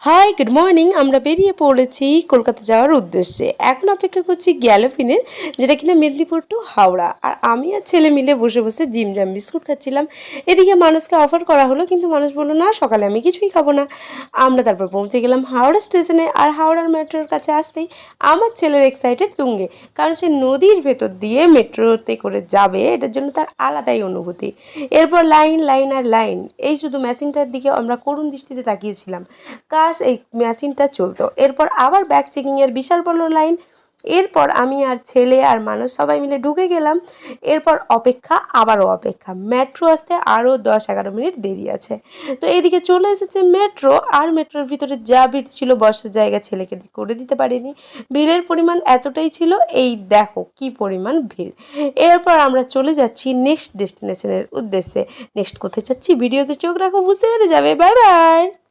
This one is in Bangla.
High, good morning. আমরা বেরিয়ে পড়েছি কলকাতা যাওয়ার উদ্দেশ্যে। এখন অপেক্ষা করছি গ্যালোফিনের, যেটা কিনা মেদিনীপুর টু হাওড়া। আর আমি আর ছেলে মিলে বসে বসে জিমজাম বিস্কুট খাচ্ছিলাম। এদিকে মানুষকে অফার করা হলো, কিন্তু মানুষ বললো না, সকালে আমি কিছুই খাবো না। আমরা তারপর পৌঁছে গেলাম হাওড়া স্টেশনে। আর হাওড়ার মেট্রোর কাছে আসতেই আমার ছেলের এক্সাইটেড তুঙ্গে, কারণ সে নদীর ভেতর দিয়ে মেট্রোতে করে যাবে, এটার জন্য তার আলাদাই অনুভূতি। এরপর লাইন লাইন আর লাইন, এই শুধু মেশিনটার দিকে আমরা করুণ দৃষ্টিতে তাকিয়েছিলাম, কাশ এই মেশিনটা চলতো। এরপর আবার ব্যাগ চেকিংয়ের বিশাল বড় লাইন। এরপর আমি আর ছেলে আর মানুষ সবাই মিলে ঢুকে গেলাম। এরপর অপেক্ষা, আবারও অপেক্ষা, মেট্রো আসতে আরও 10-11 মিনিট দেরি আছে। তো এইদিকে চলে এসেছে মেট্রো, আর মেট্রোর ভিতরে যা ভিড় ছিল, বসার জায়গা ছেলেকে করে দিতে পারিনি। ভিড়ের পরিমাণ এতটাই ছিল, এই দেখো কি পরিমাণ ভিড়। এরপর আমরা চলে যাচ্ছি নেক্সট ডেস্টিনেশনের উদ্দেশ্যে। নেক্সট কোথায় যাচ্ছি, ভিডিওতে চোখ রাখো, বুঝতে পেরে যাবে। Bye bye.